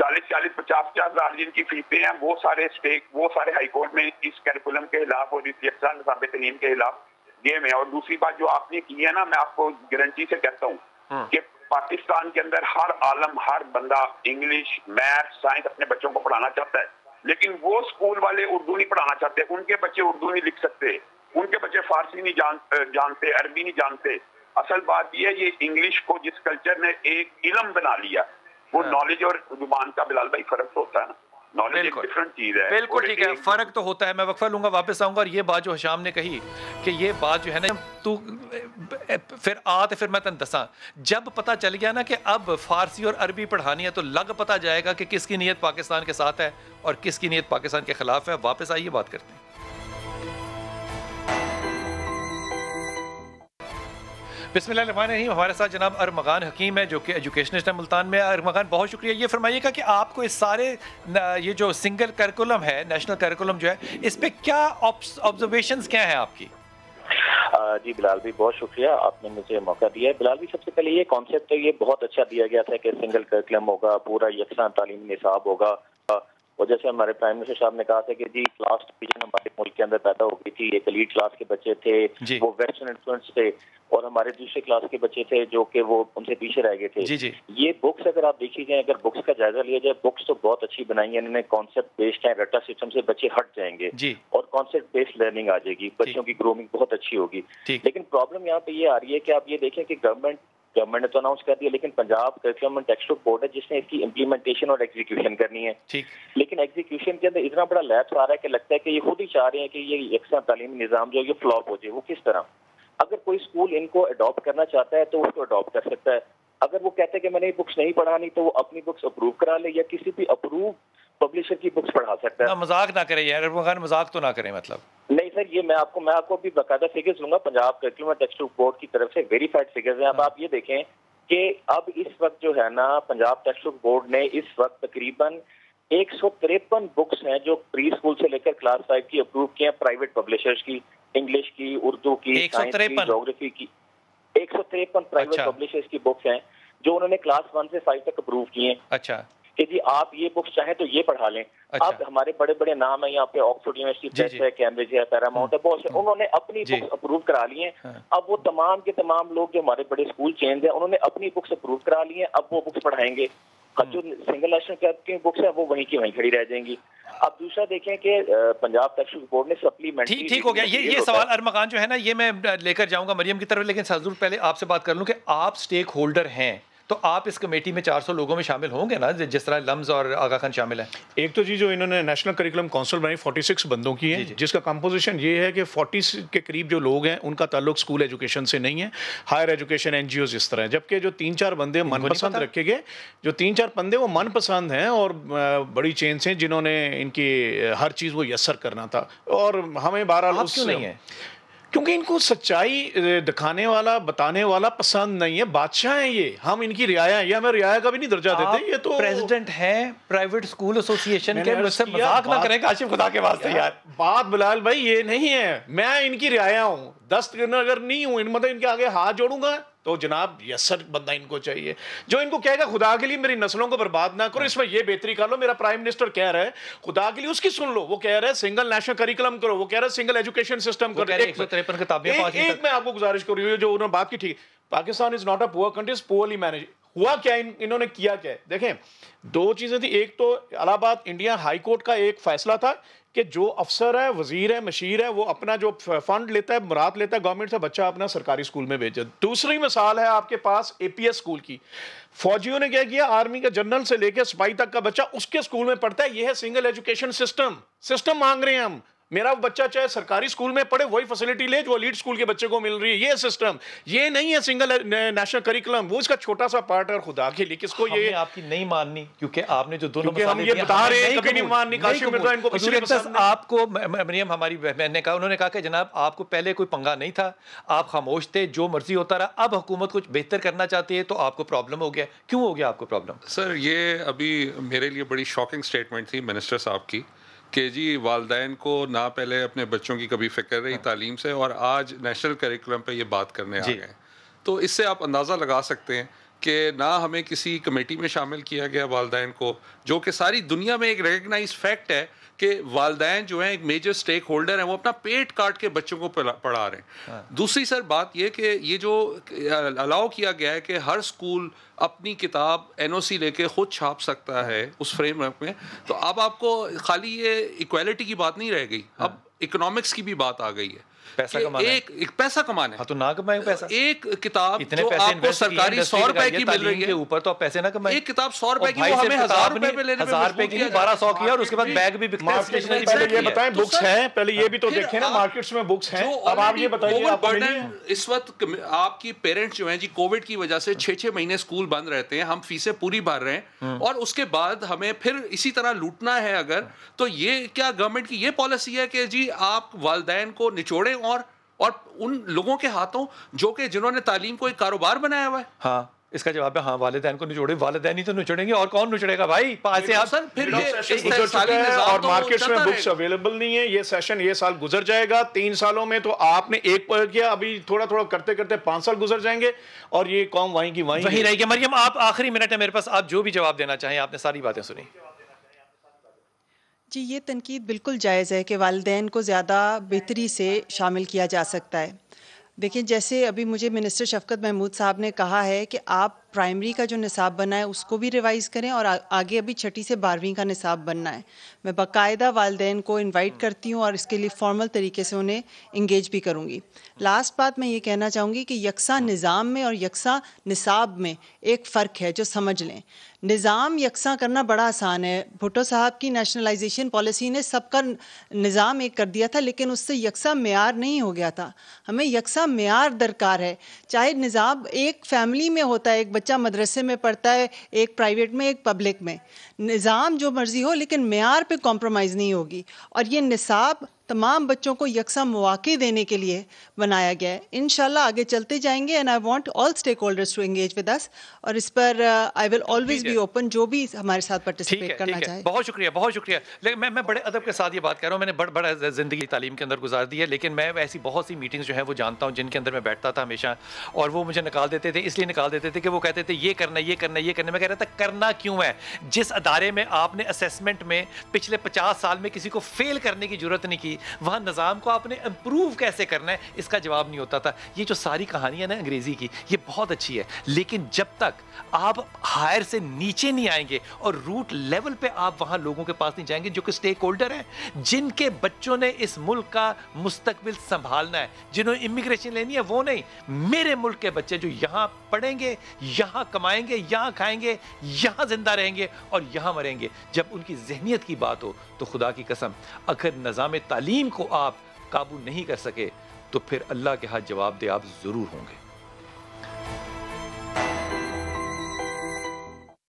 40-50 ہزار جن کی فیسیں ہیں، وہ سارے ہائی کورٹ میں اس کیریکولم کے خلاف اور اس یکساں نصاب تعلیم کے خلاف گئے میں. اور دوسری بات جو آپ نے کی ہے نا، میں آپ کو گارنٹی سے کہتا ہوں کہ پاکستان کے اندر ہر عالم، ہر بندہ انگلش، میتھ، سائنس اپنے بچوں کو پڑھانا چاہتا ہے، لیکن وہ اسکول والے اردو نہیں پڑھانا چاہتے. ان کے بچے اردو نہیں لکھ سکتے، ان کے بچے فارسی نہیں جانتے، عربی نہیں جانتے. اصل بات یہ ہے، یہ انگلش کو جس کلچر نے ایک علم بنا لیا، وہ نالج اور زبان کا بلال بھائی فرق تو ہوتا ہے نا. بالکل ٹھیک ہے، فرق تو ہوتا ہے. میں وقفہ لوں گا، واپس آؤں گا. اور یہ بات جو حشام نے کہی کہ یہ بات جو ہے نا، تو پھر میں تن دساں، جب پتہ چل گیا نا کہ اب فارسی اور عربی پڑھانی ہے تو لگ پتہ جائے گا کہ کس کی نیت پاکستان کے ساتھ ہے اور کس کی نیت پاکستان کے خلاف ہے. واپس آئیے، بات کرتے ہیں. بسم اللہ الرحمن الرحیم. ہمارے ساتھ جناب ارمغان حکیم ہے جو کہ ایجوکیشنسٹ ہے ملتان میں. ارمغان بہت شکریہ. یہ فرمائیے گا کہ آپ کو اس سارے یہ جو سنگل کریکولم ہے، نیشنل کریکولم جو ہے، اس پہ کیا آبزرویشنز کیا ہیں آپ کی؟ جی بلال بھی بہت شکریہ، آپ نے مجھے موقع دیا ہے. بلال بھی سب سے پہلے یہ کانسیپٹ ہے، یہ بہت اچھا دیا گیا تھا کہ سنگل کریکولم ہوگا، پورا یکساں تعلیمی نصاب ہوگا. اور جیسے ہمارے پرائم منسٹر صاحب نے کہا تھا کہ جی کلاس ڈویژن ہمارے ملک کے اندر پیدا ہو گئی تھی. ایک ایلیٹ کلاس کے بچے تھے وہ ویسٹرن انفلوئنس تھے، اور ہمارے دوسرے کلاس کے بچے تھے جو کہ وہ ان سے پیچھے رہ گئے تھے. یہ بکس اگر آپ دیکھی جائیں، اگر بکس کا جائزہ لیا جائے، بکس تو بہت اچھی بنائی ہیں انہوں نے. کانسیپٹ بیسڈ ہے، رٹا سسٹم سے بچے ہٹ جائیں گے اور کانسیپٹ بیسڈ لرننگ آ جائے گی. بچوں کی گرومنگ بہت اچھی ہوگی. لیکن پرابلم یہاں پہ یہ آ رہی ہے کہ آپ یہ دیکھیں کہ گورنمنٹ نے تو اناؤنس کر دیا، لیکن Punjab curriculum and text book board ہے جس نے اس کی امپلیمنٹیشن اور ایگزیکیوشن کرنی ہے. لیکن ایگزیکیوشن کے اندر اتنا بڑا لیپس آ رہا ہے کہ لگتا ہے کہ یہ خود ہی چاہ رہے ہیں کہ یہ یکساں تعلیمی نظام جو ہے یہ فلاپ ہو جائے. وہ کس طرح؟ اگر کوئی اسکول ان کو اڈاپٹ کرنا چاہتا ہے تو اس کو اڈاپٹ کر سکتا ہے. اگر وہ کہتے ہیں کہ میں نے بکس نہیں پڑھانی تو وہ اپنی بکس اپروو کرا لے یا کسی بھی اپروو پبلشر کی بکس پڑھا سکتا ہے. مذاق نہ کریں یار، مذاق تو نہ کریں. مطلب نہیں سر، یہ میں آپ کو بھی باقاعدہ فگرز دوں گا Punjab curriculum and text book board کی طرف سے ویریفائڈ فگرز ہیں. اب آپ یہ دیکھیں کہ اب اس وقت جو ہے نا پنجاب ٹیکسٹ بک بورڈ نے اس وقت تقریباً 153 بکس ہیں جو پری اسکول سے لے کر کلاس 5 کی اپروو کی ہیں، پرائیویٹ پبلشرز کی، انگلش کی، اردو کی، سائنس کی، جیوگرافی کی. 153 پرائیویٹ پبلشرز کی بکس ہیں جو انہوں نے کلاس 1 سے 5 تک اپروو کی ہیں. اچھا کہ جی آپ یہ بکس چاہیں تو یہ پڑھا لیں. اب ہمارے بڑے بڑے نام ہیں یہاں پہ، آکسفورڈ یونیورسٹی پریس ہے، کیمبرج ہے، پیراماؤنٹ ہے، بہت سے انہوں نے اپنی بکس اپروو کرا لی ہیں. اب وہ تمام کے تمام لوگ جو ہمارے بڑے اسکول چینز ہیں انہوں نے اپنی بکس اپروو کرا لی ہیں. اب وہ بکس پڑھائیں گے. اب جو سنگل نیشنل کی بکس ہیں وہ وہیں کی وہیں کھڑی رہ جائیں گی. اب دوسرا دیکھیں کہ پنجاب ٹیکسٹ بک بورڈ نے سپلیمنٹری ٹھیک ہو گیا. یہ سوال ارمغان جو ہے نا یہ میں لے کر جاؤں گا مریم کی طرف، لیکن حضور پہلے آپ سے بات کر لوں کہ آپ سٹیک ہولڈر ہیں تو آپ اس کمیٹی میں 400 لوگوں میں شامل ہوں گے نا، جس طرح لمز اور آغا خان شامل ہیں. ایک تو جی جو انہوں نے نیشنل کریکولم کونسل بنائی 46 بندوں کی ہے، جس کا کمپوزیشن یہ ہے کہ 40 کے قریب جو لوگ ہیں ان کا تعلق اسکول ایجوکیشن سے نہیں ہے، higher education N G Os اس طرح ہے. جبکہ جو 3-4 بندے من پسند رکھے گئے، جو 3-4 بندے وہ من پسند ہیں اور بڑی چینز ہیں جنہوں نے ان کی ہر چیز وہ یسر کرنا تھا. اور ہمیں بہرحال کیوں نہیں ہے؟ کیونکہ ان کو سچائی دکھانے والا بتانے والا پسند نہیں ہے. بادشاہ ہیں یہ، ہم ان کی رعایا ہیں، یہ ہمیں رعایا کا بھی نہیں درجہ دیتے. یہ تو پریزیڈنٹ ہیں پرائیویٹ اسکول ایسوسی ایشن کے. مجھ سے مذاق نہ کریں کاشف، خدا کے واسطے یار. بات بلال بھائی یہ نہیں ہے، میں ان کی رعایا ہوں، دست اگر نہیں ہوں، مطلب ان کے آگے ہاتھ جوڑوں گا تو جناب یسر بندہ ان کو چاہیے جو ان کو کہے گا خدا کے لیے میری نسلوں کو برباد نہ کرو، اس میں یہ بہتری کر لو. میرا پرائم منسٹر کہہ رہا ہے خدا کے لیے اس کی سن لو، وہ کہہ رہا ہے سنگل نیشنل کریکولم کرو، وہ کہہ رہا ہے سنگل ایجوکیشن سسٹم کرو. ایک میں آپ کو گزارش کر رہی ہوں جو انہوں نے بات کی، ٹھیک، پاکستان از ناٹ اے پور کنٹری، از پورلی مینج. ہوا کیا، انہوں نے کیا کیا ہے؟ دیکھیں 2 چیزیں تھیں. ایک تو الہ آباد انڈیا ہائی کورٹ کا ایک فیصلہ تھا کہ جو افسر ہے، وزیر ہے، مشیر ہے، وہ اپنا جو فنڈ لیتا ہے، مراد لیتا ہے گورنمنٹ سے، بچہ اپنا سرکاری اسکول میں بھیجے. دوسری مثال ہے آپ کے پاس اے پی ایس اسکول کی. فوجیوں نے کیا کیا، آرمی کا جنرل سے لے کے سپاہی تک کا بچہ اس کے اسکول میں پڑھتا ہے. یہ ہے سنگل ایجوکیشن سسٹم مانگ رہے ہیں ہم. میرا بچہ چاہے سرکاری اسکول میں پڑھے وہی فیسلٹی لے جو لیڈ اسکول کے بچے کو مل رہی ہے. یہ سسٹم، یہ نہیں ہے سنگل نیشنل کریکولم، وہ اس کا چھوٹا سا پارٹ ہے. اور خدا کے لیے کس کو یہ آپ کی نہیں ماننی، کیونکہ آپ نے جو دونوں ہم یہ بتا رہے ہیں کبھی نہیں ماننی. کاشف مرزا ان کو اس لیے پسند نہیں. آپ کو مریم ہماری بہن نے کہا، انہوں نے کہا کہ جناب آپ کو پہلے کوئی پنگا نہیں تھا، آپ خاموش تھے، جو مرضی ہوتا رہا. اب حکومت کچھ بہتر کرنا چاہتی ہے تو آپ کو پرابلم ہو گیا. کیوں ہو گیا آپ کو پرابلم؟ سر یہ ابھی میرے لیے بڑی شاکنگ سٹیٹمنٹ تھی منسٹر صاحب کی کہ جی والدین کو نہ پہلے اپنے بچوں کی کبھی فکر رہی تعلیم سے، اور آج نیشنل کریکولم پہ یہ بات کرنے آ گئے. تو اس سے آپ اندازہ لگا سکتے ہیں کہ نہ ہمیں کسی کمیٹی میں شامل کیا گیا والدین کو، جو کہ ساری دنیا میں ایک ریکگنائز فیکٹ ہے کہ والدین جو ہیں ایک میجر سٹیک ہولڈر ہیں، وہ اپنا پیٹ کاٹ کے بچوں کو پڑھا رہے ہیں. دوسری سر بات یہ کہ یہ جو الاؤ کیا گیا ہے کہ ہر سکول اپنی کتاب NOC لے کے خود چھاپ سکتا ہے اس فریم ورک میں، تو اب آپ کو خالی یہ ایکویلٹی کی بات نہیں رہ گئی، اب اکنامکس کی بھی بات آ گئی ہے. ایک پیسہ کمانا ہے، تو نہ کمائیں پیسہ. ایک کتاب جو آپ کو سرکاری 100 روپے کی مل رہی ہے، اوپر تو پیسے نہ کمائیں. ایک کتاب 100 روپے کی، وہ ہمیں 1000 روپے پہ لینے 1000 روپے کی 1200 کی، اور اس کے بعد بیگ بھی بکتا ہے. پہلے یہ بتائیں بکس ہیں، پہلے یہ بھی تو دیکھیں نا مارکیٹس میں بکس ہیں. اب آپ یہ بتائیے اس وقت آپ کی پیرنٹس جو ہیں جی کووڈ کی وجہ سے 6 مہینے اسکول بند رہتے ہیں، ہم فیسیں پوری بھر رہے ہیں، اور اس کے بعد ہمیں پھر اسی طرح لوٹنا ہے اگر، تو یہ کیا گورنمنٹ کی یہ پالیسی ہے کہ جی آپ والدین کو نچوڑیں اور ان لوگوں کے ہاتھوں جو کہ جنہوں نے تعلیم کو ایک کاروبار بنایا ہوا ہے؟ ہاں، اس کا جواب ہے ہاں، والدین کو نچوڑے. والدین ہی تو نچوڑیں گے، اور کون نچوڑے گا بھائی؟ پاس سے آپ سر پھر اور مارکیٹس میں بکس اویلیبل نہیں ہے. یہ سیشن یہ سال گزر جائے گا، 3 سالوں میں تو آپ نے ایک کیا، ابھی تھوڑا تھوڑا کرتے کرتے 5 سال گزر جائیں گے، اور یہ قوم وہیں کی وہیں رہے گی. مریم، آپ آخری منٹ ہے میرے پاس، آپ جو بھی جواب دینا چاہیں، آپ نے ساری باتیں سنی. جی، یہ تنقید بالکل جائز ہے کہ والدین کو زیادہ بہتری سے شامل کیا جا سکتا ہے. دیکھیں، جیسے ابھی مجھے منسٹر شفقت محمود صاحب نے کہا ہے کہ آپ پرائمری کا جو نصاب بنا ہے اس کو بھی ریوائز کریں، اور آگے ابھی 6 سے 12ویں کا نصاب بننا ہے. میں باقاعدہ والدین کو انوائٹ کرتی ہوں اور اس کے لیے فارمل طریقے سے انہیں انگیج بھی کروں گی. لاسٹ بات میں یہ کہنا چاہوں گی کہ یکساں نظام میں اور یکساں نصاب میں ایک فرق ہے جو سمجھ لیں. نظام یکساں کرنا بڑا آسان ہے. بھٹو صاحب کی نیشنلائزیشن پالیسی نے سب کا نظام ایک کر دیا تھا، لیکن اس سے یکساں معیار نہیں ہو گیا تھا. ہمیں یکساں معیار درکار ہے. چاہے نظام ایک فیملی میں ہوتا ہے، ایک بچہ مدرسے میں پڑھتا ہے، ایک پرائیویٹ میں، ایک پبلک میں، نظام جو مرضی ہو لیکن معیار پہ کمپرومائز نہیں ہوگی. اور یہ نصاب تمام بچوں کو یکساں مواقع دینے کے لیے بنایا گیا ہے. انشاءاللہ آگے چلتے جائیں گے. And I want all stakeholders to engage with اس، اور اس پر I will always be open جو بھی ہمارے ساتھ پارٹیسپیٹ کرنا چاہے. بہت شکریہ، بہت شکریہ. لیکن میں بڑے ادب کے ساتھ یہ بات کر رہا ہوں، میں نے بڑا زندگی تعلیم کے اندر گزار دی ہے، لیکن میں ایسی بہت سی میٹنگز جو ہیں وہ جانتا ہوں جن کے اندر میں بیٹھتا تھا ہمیشہ، اور وہ مجھے نکال دیتے تھے. اس لیے نکال دیتے تھے کہ وہ کہتے تھے یہ کرنا، یہ کرنا، یہ کرنا. میں کہہ رہا تھا کرنا کیوں ہے؟ جس ادارے میں آپ نے اسیسمنٹ میں پچھلے 50 سال میں کسی کو فیل کرنے کی ضرورت نہیں کی، وہاں نظام کو آپ نے امپروو کیسے کرنا ہے اس کا جواب نہیں ہوتا تھا. یہ جو ساری کہانیاں نا انگریزی کی، یہ بہت اچھی ہے، لیکن جب تک آپ ہائر سے نیچے نہیں آئیں گے اور روٹ لیول پہ آپ وہاں لوگوں کے پاس نہیں جائیں گے جو کہ سٹیک ہولڈر ہیں، جن کے بچوں نے اس ملک کا مستقبل سنبھالنا ہے، جنہوں نے امیگریشن لینی ہے، وہ نہیں. میرے ملک کے بچے جو یہاں پڑھیں گے، یہاں کمائیں گے، یہاں کھائیں گے، یہاں زندہ رہیں گے اور یہاں مریں گے. جب ان کی ذہنیت کی بات ہو تو خدا کی قسم اگر نظام تعلیم کو آپ قابو نہیں کر سکے تو پھر اللہ کے ہاتھ جواب دے آپ ضرور ہوں گے.